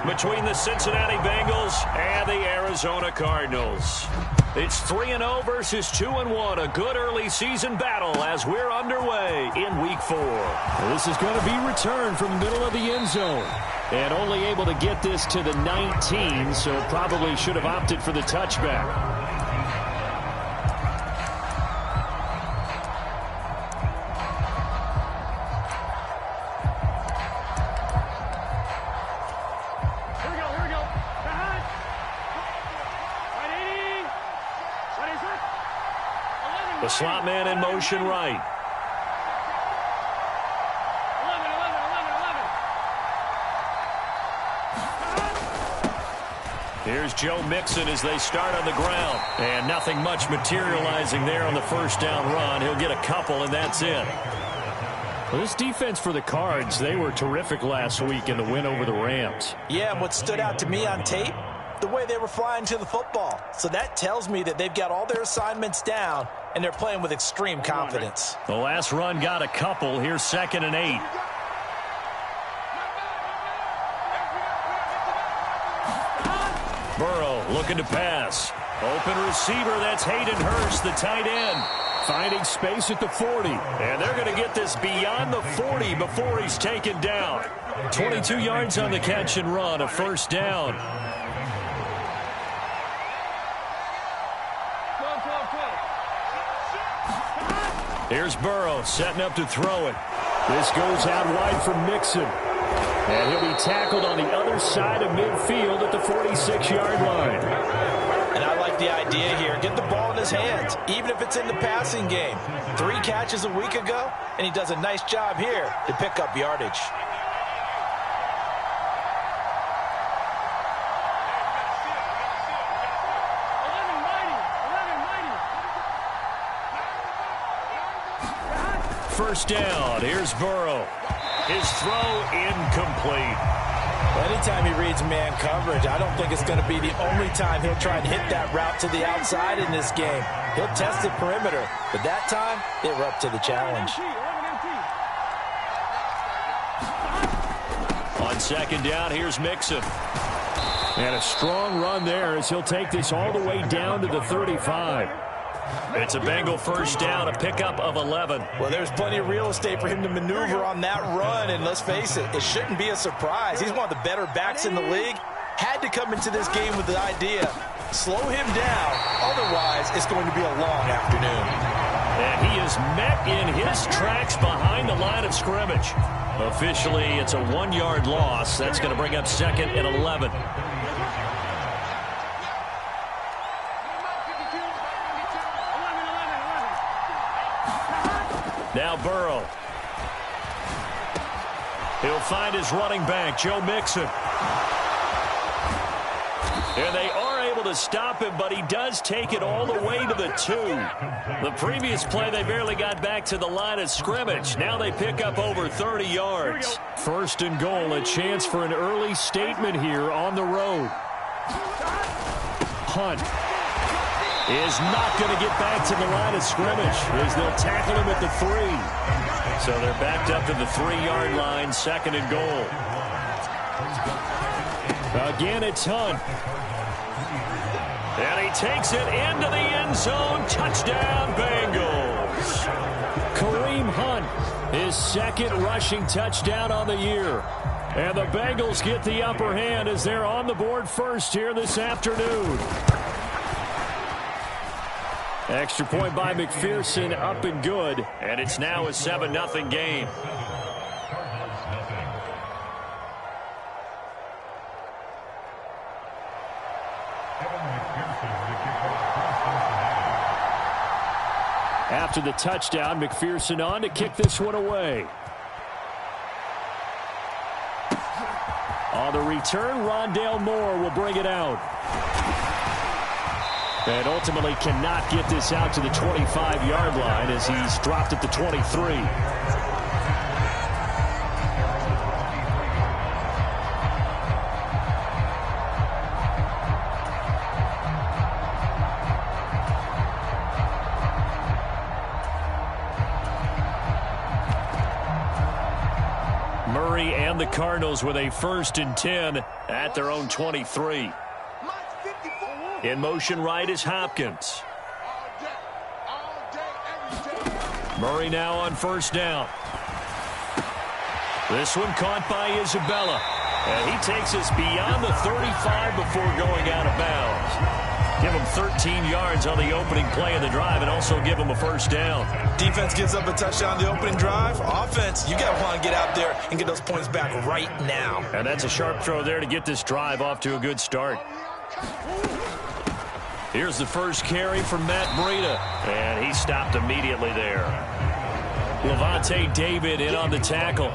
between the Cincinnati Bengals and the Arizona Cardinals. It's 3-0 versus 2-1, a good early season battle as we're underway in Week 4. Well, this is going to be returned from the middle of the end zone. And only able to get this to the 19, so probably should have opted for the touchback. The slot man in motion right. Here's Joe Mixon as they start on the ground. And nothing much materializing there on the first down run. He'll get a couple, and that's it. Well, this defense for the Cards, they were terrific last week in the win over the Rams. Yeah, and what stood out to me on tape, the way they were flying to the football. So that tells me that they've got all their assignments down, and they're playing with extreme confidence. The last run got a couple. Here's 2nd and 8. Burrow looking to pass. Open receiver, that's Hayden Hurst, the tight end. Finding space at the 40. And they're going to get this beyond the 40 before he's taken down. 22 yards on the catch and run, a first down. Here's Burrow setting up to throw it. This goes out wide from Mixon. And he'll be tackled on the other side of midfield at the 46-yard line. And I like the idea here. Get the ball in his hands, even if it's in the passing game. 3 catches a week ago, and he does a nice job here to pick up yardage. First down. Here's Burrow. His throw incomplete. Anytime he reads man coverage, I don't think it's going to be the only time he'll try and hit that route to the outside in this game. He'll test the perimeter, but that time, they were up to the challenge. On 2nd down, here's Mixon. And a strong run there as he'll take this all the way down to the 35. It's a Bengal first down, a pickup of 11. Well, there's plenty of real estate for him to maneuver on that run, and let's face it, it shouldn't be a surprise. He's one of the better backs in the league. Had to come into this game with the idea, slow him down, otherwise it's going to be a long afternoon. And he is met in his tracks behind the line of scrimmage. Officially, it's a 1-yard loss. That's going to bring up 2nd and 11. Now Burrow. He'll find his running back, Joe Mixon. And they are able to stop him, but he does take it all the way to the 2. The previous play, they barely got back to the line of scrimmage. Now they pick up over 30 yards. 1st and goal, a chance for an early statement here on the road. Hunt is not going to get back to the line of scrimmage as they'll tackle him at the 3. So they're backed up to the 3-yard line, 2nd and goal. Again, it's Hunt. And he takes it into the end zone. Touchdown, Bengals. Kareem Hunt, his 2nd rushing touchdown on the year. And the Bengals get the upper hand as they're on the board first here this afternoon. Extra point by McPherson, up and good. And it's now a 7-0 game. After the touchdown, McPherson on to kick this one away. On the return, Rondale Moore will bring it out. And ultimately cannot get this out to the 25-yard line as he's dropped at the 23. And the Cardinals with a 1st and 10 at their own 23. In motion right is Hopkins. Murray now on 1st down. This one caught by Isabella. And he takes us beyond the 35 before going out of bounds. Give him 13 yards on the opening play of the drive and also give him a 1st down. Defense gives up a touchdown on the opening drive. Offense, you got to want to get out there and get those points back right now. And that's a sharp throw there to get this drive off to a good start. Here's the first carry from Matt Breida. And he stopped immediately there. Levante David in on the tackle.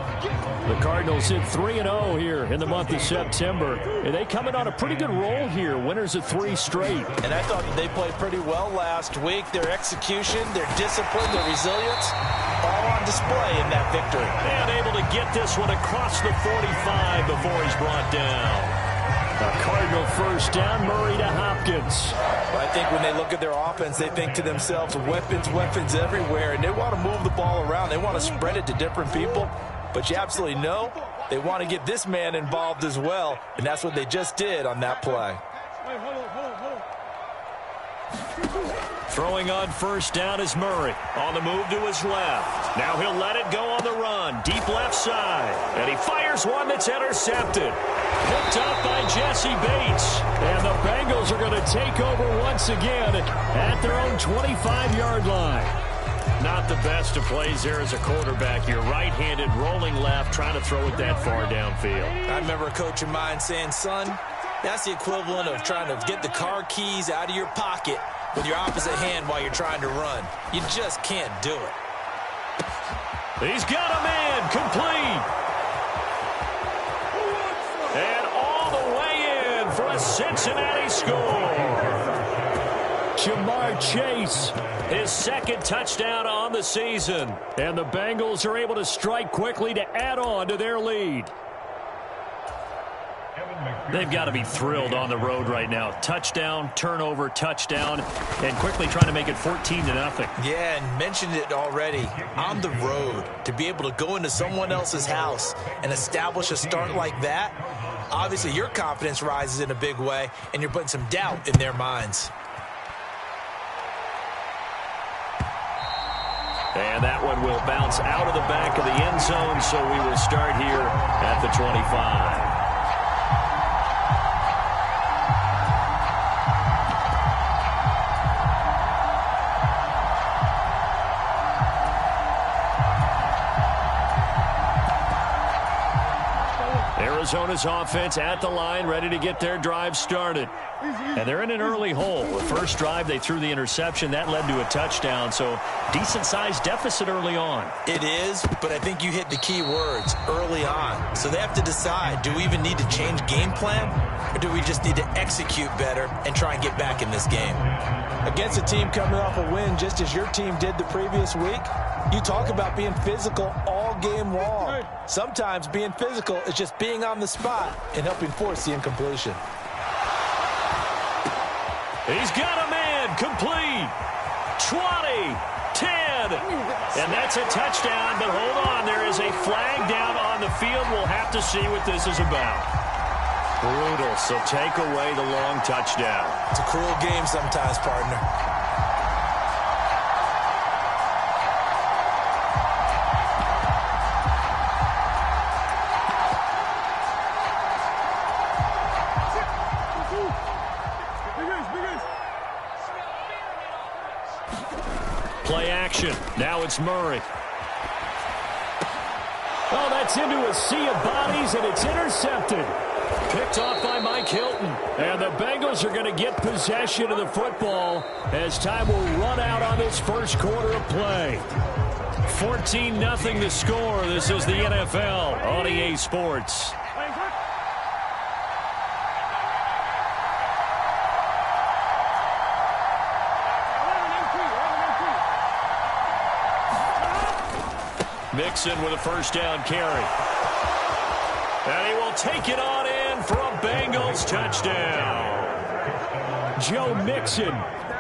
The Cardinals hit 3-0 here in the month of September. And they come in on a pretty good roll here. Winners of 3 straight. And I thought that they played pretty well last week. Their execution, their discipline, their resilience, all on display in that victory. And able to get this one across the 45 before he's brought down. A Cardinal 1st down, Murray to Hopkins. I think when they look at their offense, they think to themselves, weapons, weapons everywhere, and they want to move the ball around. They want to spread it to different people, but you absolutely know they want to get this man involved as well, and that's what they just did on that play. Throwing on 1st down is Murray. On the move to his left. Now he'll let it go on the run. Deep left side. And he fires one that's intercepted. Picked up by Jesse Bates. And the Bengals are going to take over once again at their own 25-yard line. Not the best of plays there as a quarterback. You're right-handed, rolling left, trying to throw it that far downfield. I remember a coach of mine saying, son, that's the equivalent of trying to get the car keys out of your pocket with your opposite hand while you're trying to run. You just can't do it. He's got a man complete. And all the way in for a Cincinnati score. Jamar Chase, his 2nd touchdown on the season. And the Bengals are able to strike quickly to add on to their lead. They've got to be thrilled on the road right now. Touchdown, turnover, touchdown, and quickly trying to make it 14-0. Yeah, and mentioned it already. On the road, to be able to go into someone else's house and establish a start like that, obviously your confidence rises in a big way, and you're putting some doubt in their minds. And that one will bounce out of the back of the end zone, so we will start here at the 25. Arizona's offense at the line, ready to get their drive started. And they're in an early hole. The first drive, they threw the interception. That led to a touchdown, so decent-sized deficit early on. It is, but I think you hit the key words, early on. So they have to decide, do we even need to change game plan, or do we just need to execute better and try and get back in this game? Against a team coming off a win just as your team did the previous week, you talk about being physical all game long. Sometimes being physical is just being on the spot and helping force the incompletion. He's got a man complete. 20, 10, and that's a touchdown, but hold on, there is a flag down on the field. We'll have to see what this is about. Brutal, so take away the long touchdown. It's a cruel game sometimes, partner. Play action. Now it's Murray. Oh, that's into a sea of bodies, and it's intercepted. Picked off by Mike Hilton. And the Bengals are going to get possession of the football as time will run out on this first quarter of play. 14-0 the score. This is the NFL on EA Sports. Mixon with a first down carry. And he will take it on in for a Bengals touchdown. Joe Mixon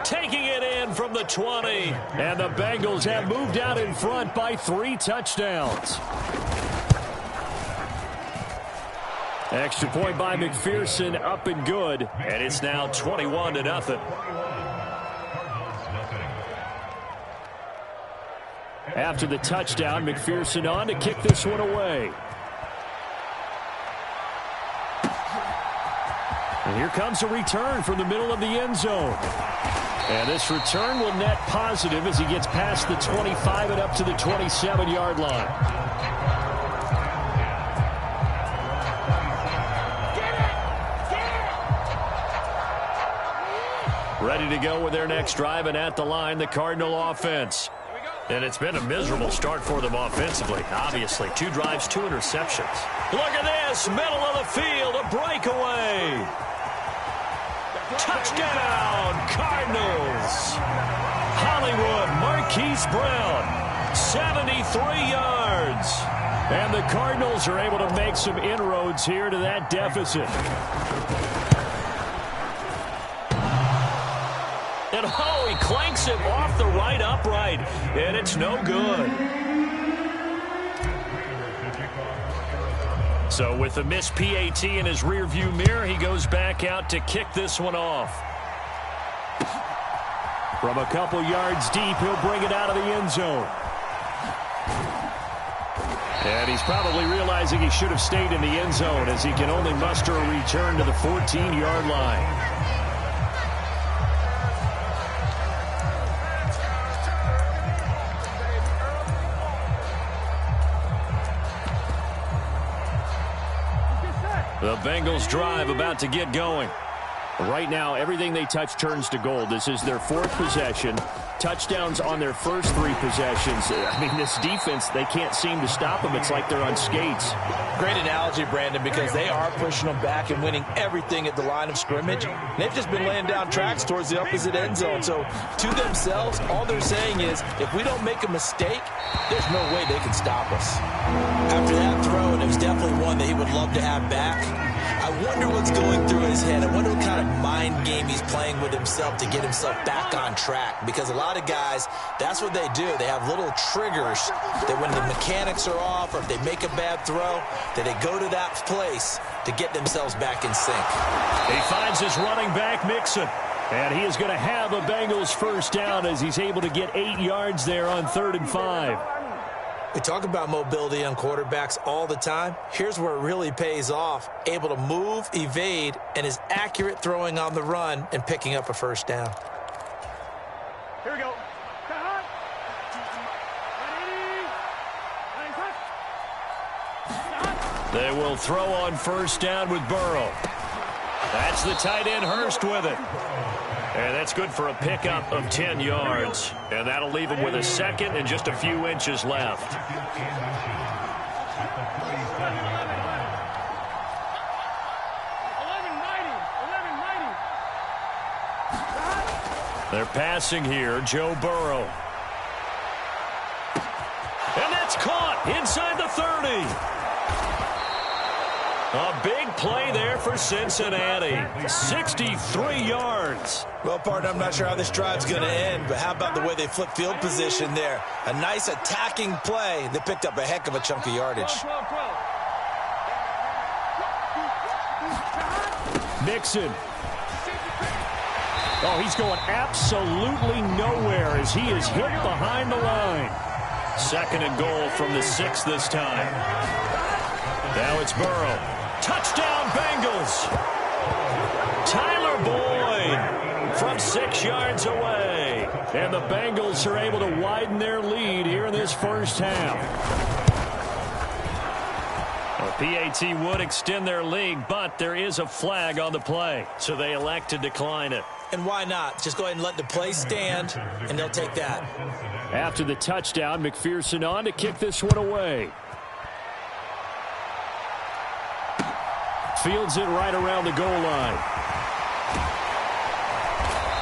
taking it in from the 20. And the Bengals have moved out in front by 3 touchdowns. Extra point by McPherson, up and good, and it's now 21-0. After the touchdown, McPherson on to kick this one away. And here comes a return from the middle of the end zone. And this return will net positive as he gets past the 25 and up to the 27-yard line. Ready to go with their next drive, and at the line, the Cardinal offense. And it's been a miserable start for them offensively. Obviously, 2 drives, 2 interceptions. Look at this, middle of the field, a breakaway. Touchdown, Cardinals. Hollywood, Marquise Brown, 73 yards. And the Cardinals are able to make some inroads here to that deficit. And oh, he clanks it off the right upright, and it's no good. So with the missed PAT in his rearview mirror, he goes back out to kick this one off. From a couple yards deep, he'll bring it out of the end zone. And he's probably realizing he should have stayed in the end zone as he can only muster a return to the 14-yard line. The Bengals drive about to get going. Right now, everything they touch turns to gold. This is their 4th possession. Touchdowns on their first 3 possessions. I mean, this defense, they can't seem to stop them. It's like they're on skates. Great analogy, Brandon, because they are pushing them back and winning everything at the line of scrimmage. They've just been laying down tracks towards the opposite end zone. So to themselves, all they're saying is, if we don't make a mistake, there's no way they can stop us. After that throw, and it was definitely one that he would love to have back, I wonder what's going through his head. I wonder what kind of mind game he's playing with himself to get himself back on track. Because a lot of guys, that's what they do. They have little triggers that when the mechanics are off or if they make a bad throw, that they go to that place to get themselves back in sync. He finds his running back, Mixon. And he is going to have a Bengals first down as he's able to get 8 yards there on 3rd and 5. We talk about mobility on quarterbacks all the time. Here's where it really pays off. Able to move, evade, and is accurate throwing on the run and picking up a first down. Here we go. They will throw on first down with Burrow. That's the tight end Hurst with it. And that's good for a pickup of 10 yards. And that'll leave him with a second and just a few inches left. They're passing here, Joe Burrow. And that's caught inside the 30. A big play there for Cincinnati. 63 yards. Well, partner, I'm not sure how this drive's going to end, but how about the way they flip field position there? A nice attacking play that picked up a heck of a chunk of yardage. Mixon. Oh, he's going absolutely nowhere as he is hit behind the line. 2nd and goal from the 6 this time. Now it's Burrow. Touchdown, Bengals. Tyler Boyd from 6 yards away. And the Bengals are able to widen their lead here in this first half. Well, PAT would extend their lead, but there is a flag on the play, so they elect to decline it. And why not? Just go ahead and let the play stand, and they'll take that. After the touchdown, McPherson on to kick this one away. Fields it right around the goal line.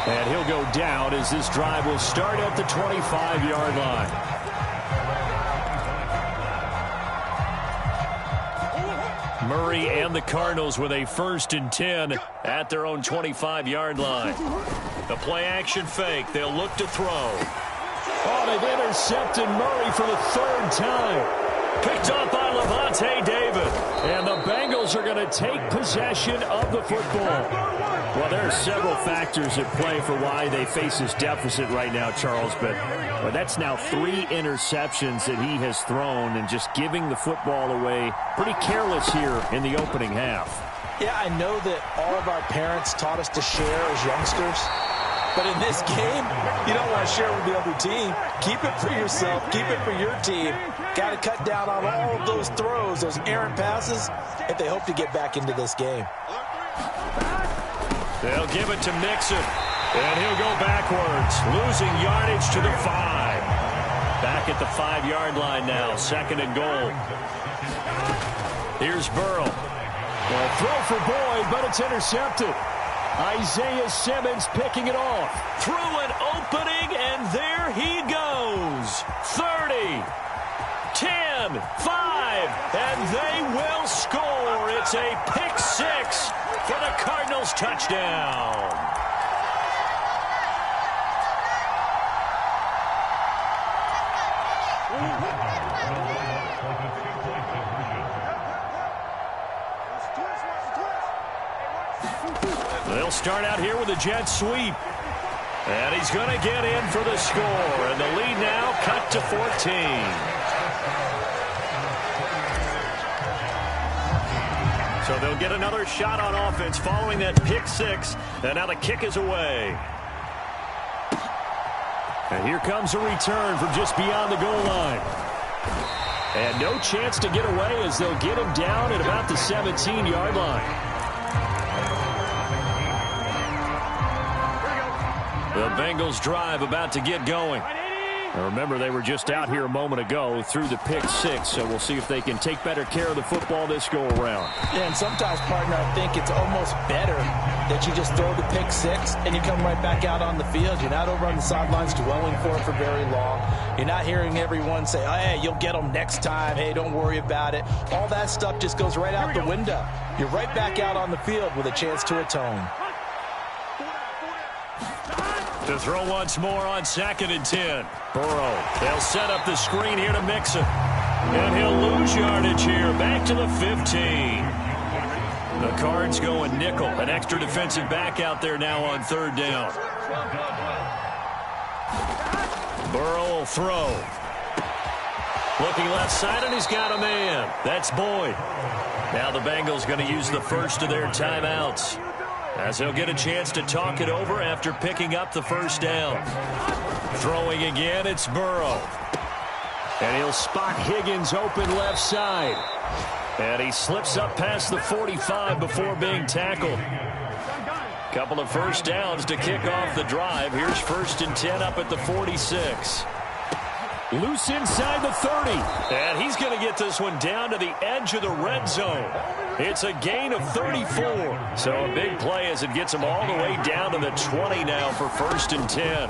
And he'll go down as this drive will start at the 25-yard line. Murray and the Cardinals with a 1st and 10 at their own 25-yard line. The play-action fake. They'll look to throw. Oh, they've intercepted Murray for the 3rd time. Picked off by Levante David. And the Bengals are going to take possession of the football. Well, there are several factors at play for why they face this deficit right now, Charles. But that's now 3 interceptions that he has thrown and just giving the football away pretty careless here in the opening half. Yeah, I know that all of our parents taught us to share as youngsters. But in this game, you don't want to share with the other team. Keep it for yourself. Keep it for your team. Got to cut down on all of those throws, those errant passes, if they hope to get back into this game. They'll give it to Mixon, and he'll go backwards, losing yardage to the 5. Back at the 5-yard line now, 2nd and goal. Here's Burrow. Well, throw for Boyd, but it's intercepted. Isaiah Simmons picking it off. Through an opening, and there he goes. 30, 10, 5, and they will score. It's a pick 6 for the Cardinals touchdown. They'll start out here with a jet sweep. And he's going to get in for the score. And the lead now cut to 14. So they'll get another shot on offense following that pick 6. And now the kick is away. And here comes a return from just beyond the goal line. And no chance to get away as they'll get him down at about the 17-yard line. The Bengals drive about to get going. Now remember, they were just out here a moment ago through the pick 6, so we'll see if they can take better care of the football this go-around. Yeah, and sometimes, partner, I think it's almost better that you just throw the pick 6 and you come right back out on the field. You're not over on the sidelines dwelling for it for very long. You're not hearing everyone say, oh, hey, you'll get them next time. Hey, don't worry about it. All that stuff just goes right out the window. You're right back out on the field with a chance to atone. To throw once more on 2nd and 10. Burrow. They'll set up the screen here to Mixon. And he'll lose yardage here. Back to the 15. The Cards going nickel. An extra defensive back out there now on 3rd down. Burrow will throw. Looking left side, and he's got a man. That's Boyd. Now the Bengals going to use the first of their timeouts, as he'll get a chance to talk it over after picking up the 1st down. Throwing again, it's Burrow. And he'll spot Higgins open left side. And he slips up past the 45 before being tackled. Couple of 1st downs to kick off the drive. Here's 1st and 10 up at the 46. Loose inside the 30. And he's going to get this one down to the edge of the red zone. It's a gain of 34. So a big play as it gets him all the way down to the 20 now for 1st and 10.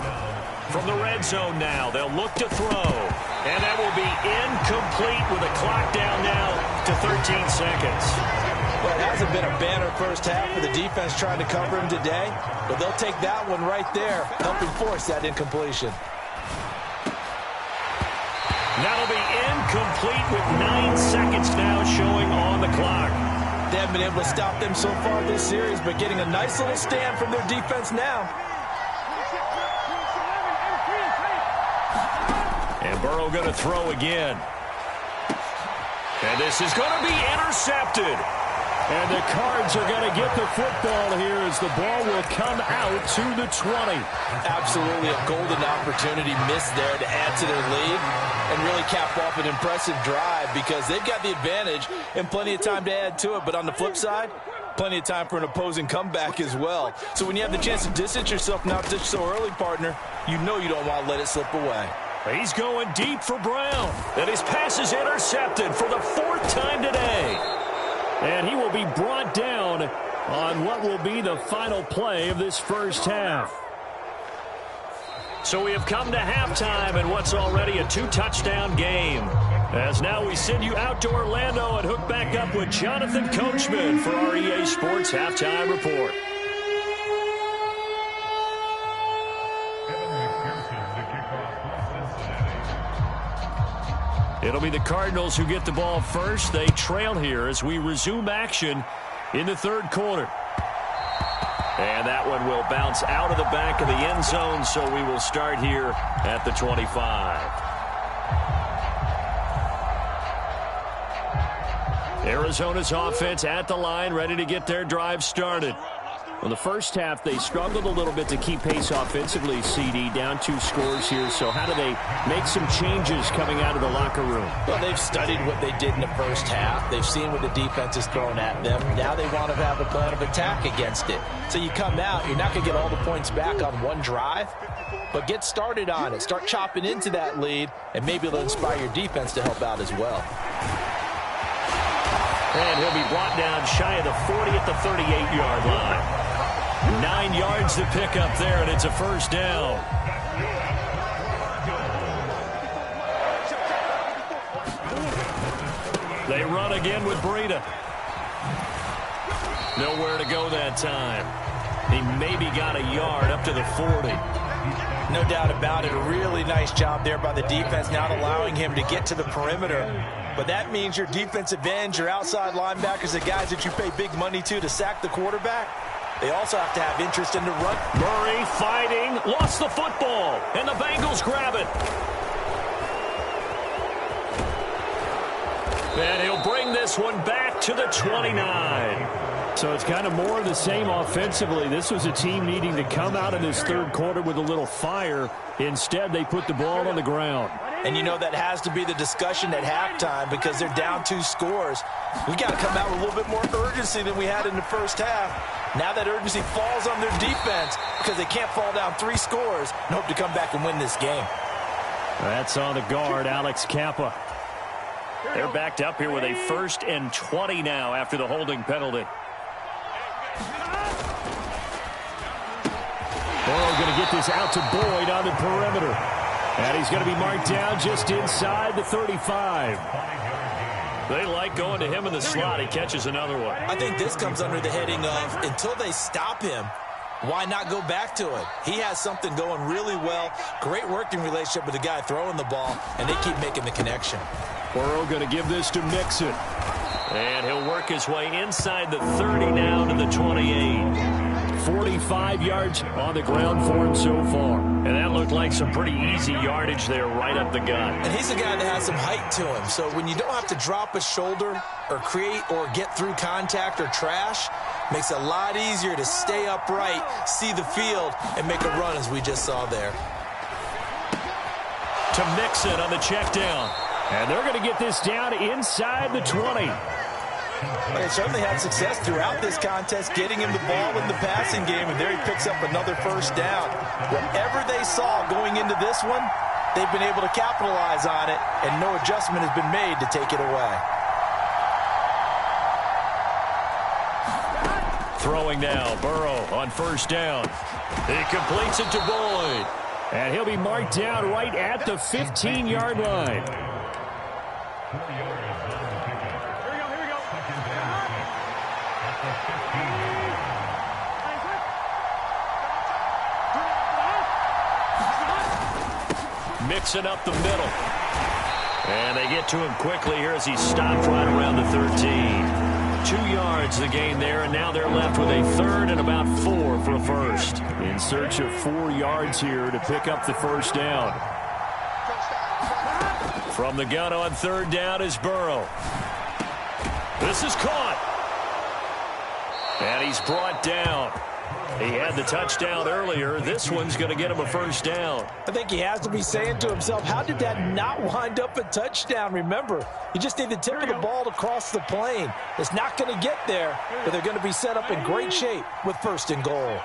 From the red zone now, they'll look to throw. And that will be incomplete with a clock down now to 13 seconds. Well, it hasn't been a banner first half for the defense trying to cover him today, but they'll take that one right there, helping force that incompletion. That'll be incomplete with 9 seconds now showing on the clock. They haven't been able to stop them so far this series, but getting a nice little stand from their defense now. And Burrow going to throw again. And this is going to be intercepted. And the Cards are going to get the football here as the ball will come out to the 20. Absolutely a golden opportunity missed there to add to their lead and really cap off an impressive drive, because they've got the advantage and plenty of time to add to it. But on the flip side, plenty of time for an opposing comeback as well. So when you have the chance to distance yourself not just so early, partner, you know you don't want to let it slip away. He's going deep for Brown. And his pass is intercepted for the 4th time today. And he will be brought down on what will be the final play of this first half. So we have come to halftime in what's already a 2-touchdown game. As now we send you out to Orlando and hook back up with Jonathan Coachman for our EA Sports Halftime Report. It'll be the Cardinals who get the ball first. They trail here as we resume action in the third quarter. And that one will bounce out of the back of the end zone, so we will start here at the 25. Arizona's offense at the line, ready to get their drive started. Well, the first half, they struggled a little bit to keep pace offensively, CD, down 2 scores here. So how do they make some changes coming out of the locker room? Well, they've studied what they did in the first half. They've seen what the defense is throwing at them. Now they want to have a plan of attack against it. So you come out, you're not going to get all the points back on one drive, but get started on it. Start chopping into that lead, and maybe it'll inspire your defense to help out as well. And he'll be brought down shy of the 40 at the 38-yard line. 9 yards to pick up there, and it's a first down. They run again with Breida. Nowhere to go that time. He maybe got a yard up to the 40. No doubt about it. A really nice job there by the defense, not allowing him to get to the perimeter. But that means your defensive ends, your outside linebackers, the guys that you pay big money to sack the quarterback, they also have to have interest in the run. Murray fighting, lost the football, and the Bengals grab it. And he'll bring this one back to the 29. So it's kind of more of the same offensively. This was a team needing to come out in this third quarter with a little fire. Instead, they put the ball on the ground. And you know that has to be the discussion at halftime because they're down 2 scores. We got to come out with a little bit more urgency than we had in the first half. Now that urgency falls on their defense because they can't fall down 3 scores and hope to come back and win this game. That's on the guard, Alex Kappa. They're backed up here with a 1st and 20 now after the holding penalty. Burrow going to get this out to Boyd on the perimeter. And he's going to be marked down just inside the 35. They like going to him in the slot. He catches another one. I think this comes under the heading of until they stop him, why not go back to it? He has something going really well. Great working relationship with the guy throwing the ball, and they keep making the connection. Burrow going to give this to Mixon. And he'll work his way inside the 30 now to the 28. 45 yards on the ground for him so far. And that looked like some pretty easy yardage there right up the gut. And he's a guy that has some height to him. So when you don't have to drop a shoulder or create or get through contact or trash, makes it a lot easier to stay upright, see the field, and make a run as we just saw there. To Mixon on the check down. And they're going to get this down inside the 20. They certainly had success throughout this contest, getting him the ball in the passing game, and there he picks up another first down. Whatever they saw going into this one, they've been able to capitalize on it, and no adjustment has been made to take it away. Throwing now, Burrow on first down. He completes it to Boyd. And he'll be marked down right at the 15-yard line. Mixing up the middle. And they get to him quickly here as he stopped right around the 13. 2 yards the gain there, and now they're left with a 3rd and about 4 for a first. In search of 4 yards here to pick up the first down. From the gun on 3rd down is Burrow. This is caught. And he's brought down. He had the touchdown earlier. This one's going to get him a first down. I think he has to be saying to himself, how did that not wind up a touchdown? Remember, you just need the tip of the ball to cross the plane. It's not going to get there, but they're going to be set up in great shape with 1st and goal.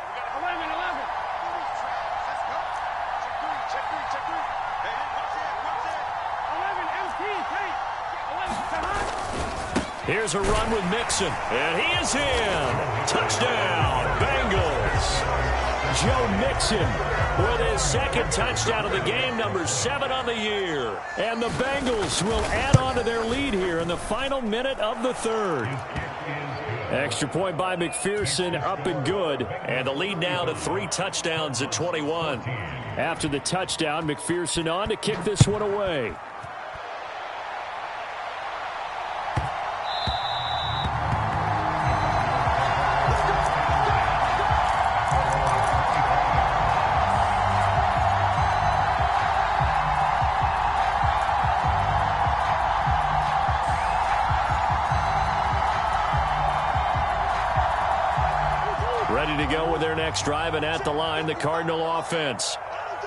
Here's a run with Mixon, and he is in. Touchdown, Bengals. Joe Mixon with his 2nd touchdown of the game, number 7 on the year. And the Bengals will add on to their lead here in the final minute of the 3rd. Extra point by McPherson, up and good. And the lead now to 3 touchdowns at 21. After the touchdown, McPherson on to kick this one away. Ready to go with their next drive, and at the line, the Cardinal offense.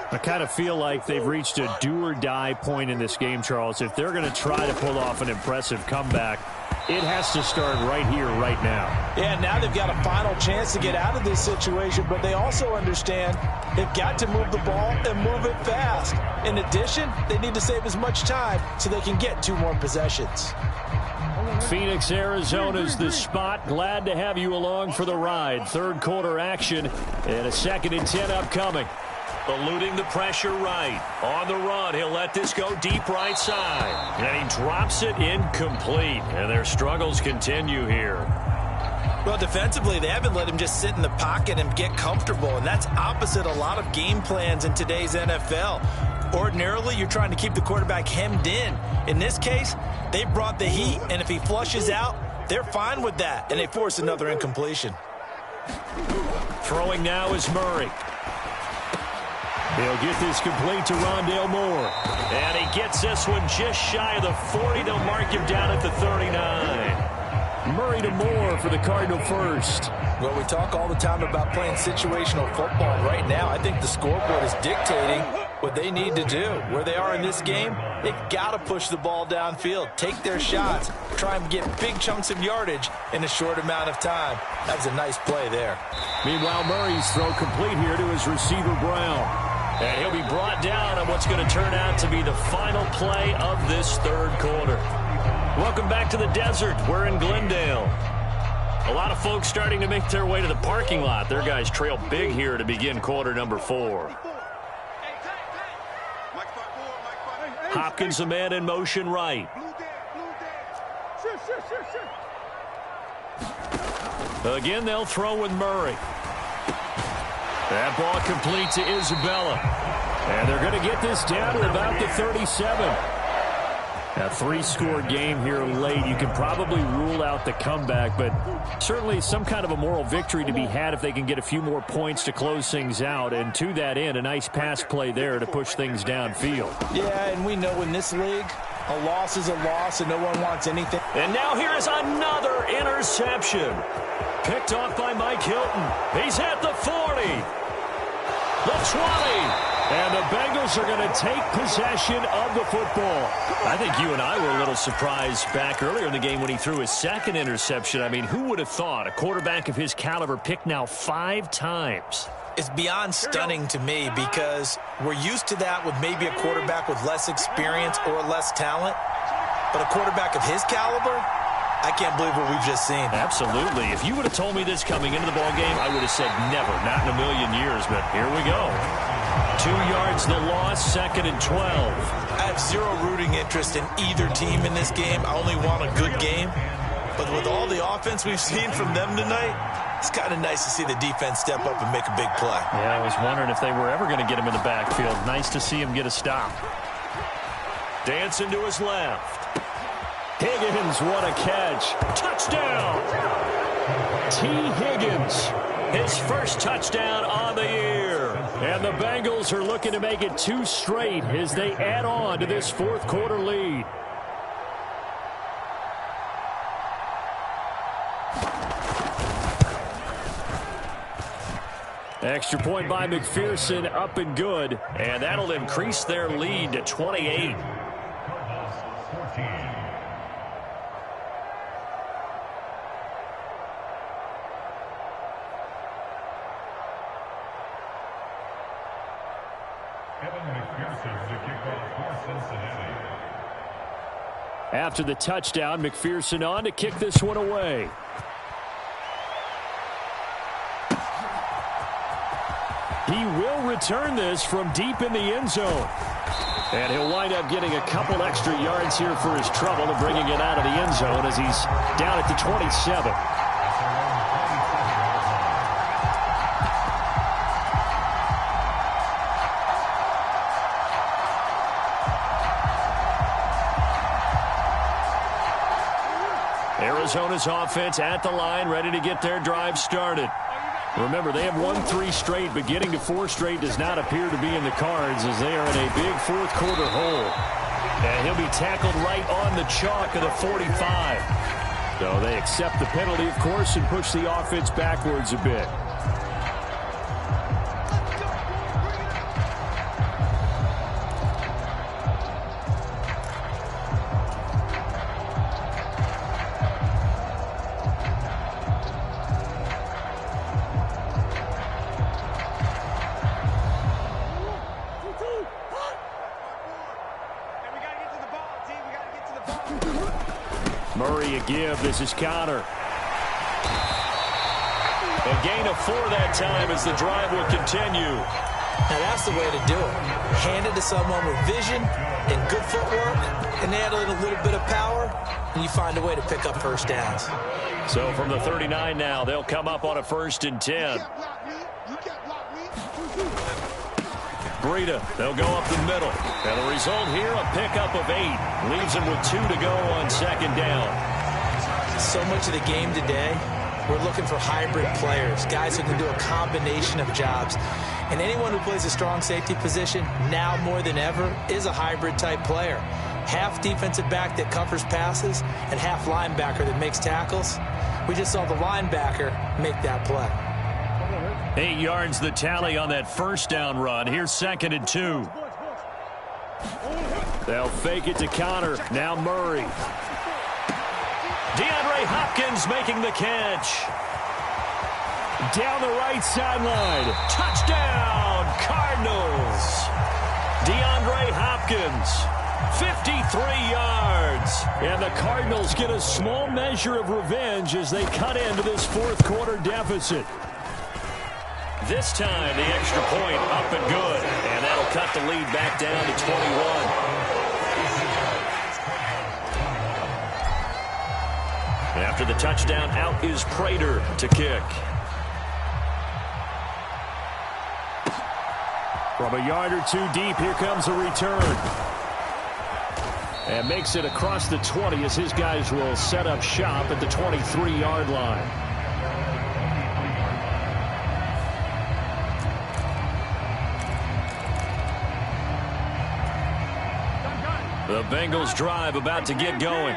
I kind of feel like they've reached a do-or-die point in this game, Charles. If they're going to try to pull off an impressive comeback, it has to start right here, right now. Yeah, now they've got a final chance to get out of this situation, but they also understand they've got to move the ball and move it fast. In addition, they need to save as much time so they can get 2 more possessions. Phoenix, Arizona's the spot. Glad to have you along for the ride. Third quarter action and a 2nd and 10 upcoming. Eluding the pressure right. On the run, he'll let this go deep right side. And he drops it incomplete. And their struggles continue here. Well, defensively, they haven't let him just sit in the pocket and get comfortable, and that's opposite a lot of game plans in today's NFL. Ordinarily, you're trying to keep the quarterback hemmed in. In this case, they brought the heat, and if he flushes out, they're fine with that, and they force another incompletion. Throwing now is Murray. He'll get this complete to Rondale Moore. And he gets this one just shy of the 40. They'll mark him down at the 39. Murray to Moore for the Cardinal first. Well, we talk all the time about playing situational football. Right now, I think the scoreboard is dictating what they need to do. Where they are in this game, they've got to push the ball downfield, take their shots, try and get big chunks of yardage in a short amount of time. That was a nice play there. Meanwhile, Murray's throw complete here to his receiver, Brown. And he'll be brought down on what's going to turn out to be the final play of this third quarter. Welcome back to the desert. We're in Glendale. A lot of folks starting to make their way to the parking lot. Their guys trail big here to begin quarter number 4. Hopkins, a man in motion right. Again, they'll throw with Murray. That ball complete to Isabella. And they're going to get this down to about the 37. A 3-score game here late. You can probably rule out the comeback, but certainly some kind of a moral victory to be had if they can get a few more points to close things out. And to that end, a nice pass play there to push things downfield. Yeah, and we know in this league, a loss is a loss and no one wants anything. And now here is another interception. Picked off by Mike Hilton. He's at the 40. The 20. And the Bengals are going to take possession of the football. I think you and I were a little surprised back earlier in the game when he threw his 2nd interception. I mean, who would have thought a quarterback of his caliber picked now 5 times? It's beyond stunning to me because we're used to that with maybe a quarterback with less experience or less talent. But a quarterback of his caliber, I can't believe what we've just seen. Absolutely. If you would have told me this coming into the ballgame, I would have said never, not in a million years. But here we go. 2 yards the loss, 2nd and 12. I have zero rooting interest in either team in this game. I only want a good game. But with all the offense we've seen from them tonight, it's kind of nice to see the defense step up and make a big play. Yeah, I was wondering if they were ever going to get him in the backfield. Nice to see him get a stop. Dancing to his left. Higgins, what a catch. Touchdown! T. Higgins, his first touchdown on the year. And the Bengals are looking to make it 2 straight as they add on to this 4th quarter lead. Extra point by McPherson, up and good. And that'll increase their lead to 28. After the touchdown, McPherson on to kick this one away. He will return this from deep in the end zone. And he'll wind up getting a couple extra yards here for his trouble and bringing it out of the end zone as he's down at the 27. Arizona's offense at the line, ready to get their drive started. Remember, they have won 3 straight, but getting to 4 straight does not appear to be in the cards as they are in a big 4th quarter hole. And he'll be tackled right on the chalk of the 45. So they accept the penalty, of course, and push the offense backwards a bit. Murray a give. This is Connor. A gain of 4 that time as the drive will continue. Now that's the way to do it. Hand it to someone with vision and good footwork, and add a little bit of power, and you find a way to pick up first downs. So from the 39 now, they'll come up on a 1st and 10. Breida, they'll go up the middle. And the result here, a pickup of 8. Leaves them with 2 to go on 2nd down. So much of the game today, we're looking for hybrid players, guys who can do a combination of jobs. And anyone who plays a strong safety position, now more than ever, is a hybrid type player. Half defensive back that covers passes and half linebacker that makes tackles. We just saw the linebacker make that play. 8 yards the tally on that 1st down run. Here's 2nd and 2. They'll fake it to Connor. Now Murray. DeAndre Hopkins making the catch. Down the right sideline. Touchdown, Cardinals. DeAndre Hopkins, 53 yards. And the Cardinals get a small measure of revenge as they cut into this 4th quarter deficit. This time, the extra point up and good. And that'll cut the lead back down to 21. After the touchdown, out is Prater to kick. From a yard or 2 deep, here comes a return. And makes it across the 20 as his guys will set up shop at the 23-yard line. The Bengals drive about to get going.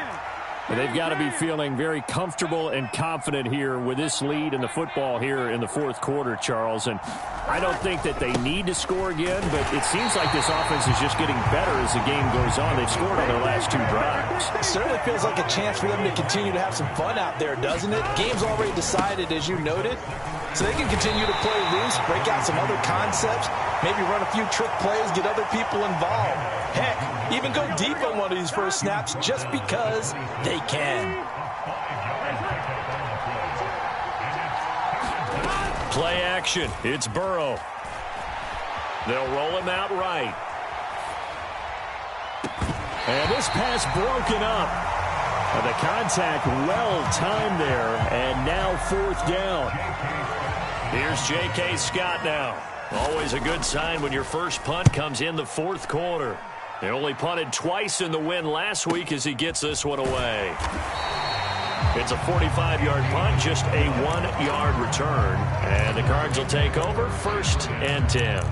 They've got to be feeling very comfortable and confident here with this lead in the football here in the 4th quarter, Charles. And I don't think that they need to score again, but it seems like this offense is just getting better as the game goes on. They've scored on their last 2 drives. It certainly feels like a chance for them to continue to have some fun out there, doesn't it? Game's already decided, as you noted. So they can continue to play loose, break out some other concepts, maybe run a few trick plays, get other people involved. Heck, even go deep on one of these first snaps just because they can. Play action. It's Burrow. They'll roll him out right. And this pass broken up. And the contact well timed there. And now 4th down. Here's J.K. Scott now. Always a good sign when your first punt comes in the 4th quarter. They only punted twice in the win last week as he gets this one away. It's a 45-yard punt, just a 1-yard return. And the Cards will take over 1st and 10.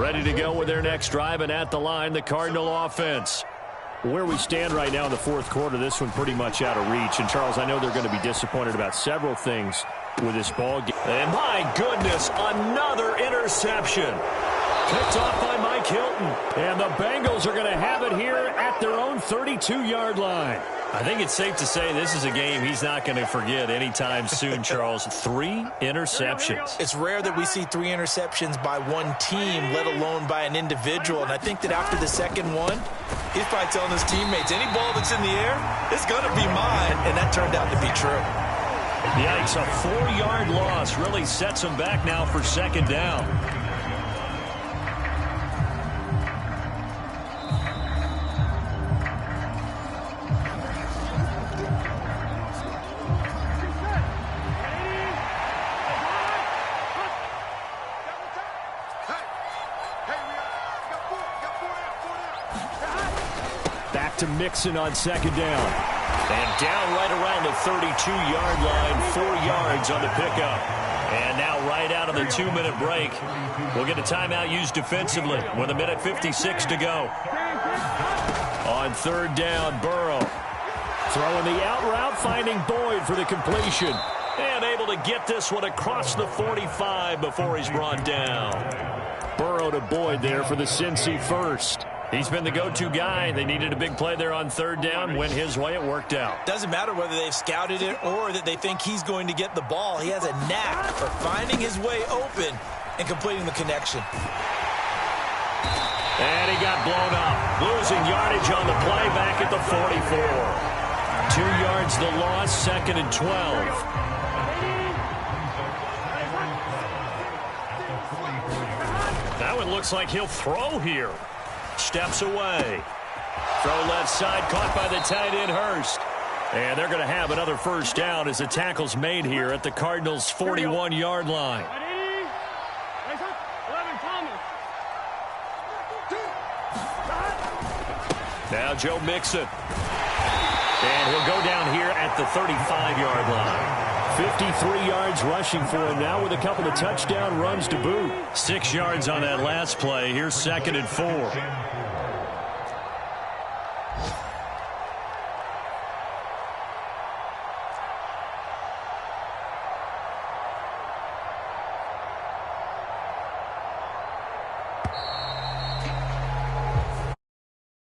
Ready to go with their next drive, and at the line, the Cardinal offense. Where we stand right now in the 4th quarter, this one pretty much out of reach. And, Charles, I know they're going to be disappointed about several things with this ball game. And, my goodness, another interception. Picked off by Mike Hilton. And the Bengals are going to have it here at their own 32-yard line. I think it's safe to say this is a game he's not going to forget anytime soon, Charles. 3 interceptions. It's rare that we see 3 interceptions by one team, let alone by an individual. And I think that after the 2nd one, he's probably telling his teammates, any ball that's in the air, it's going to be mine. And that turned out to be true. Yikes, a 4-yard loss really sets him back now for 2nd down. To Mixon on 2nd down. And down right around the 32-yard line, 4 yards on the pickup. And now right out of the 2-minute break, we'll get a timeout used defensively with 1:56 to go. On 3rd down, Burrow. Throwing the out route, finding Boyd for the completion. And able to get this one across the 45 before he's brought down. Burrow to Boyd there for the Cincy first. He's been the go-to guy. They needed a big play there on 3rd down. Went his way. It worked out. Doesn't matter whether they've scouted it or that they think he's going to get the ball. He has a knack for finding his way open and completing the connection. And he got blown up. Losing yardage on the play back at the 44. 2 yards the loss, 2nd and 12. Now it looks like he'll throw here. Steps away. Throw left side, caught by the tight end Hurst. And they're going to have another first down as the tackle's made here at the Cardinals' 41-yard line. Now Joe Mixon. And he'll go down here at the 35-yard line. 53 yards rushing for him now with a couple of touchdown runs to boot. 6 yards on that last play. Here's 2nd and 4.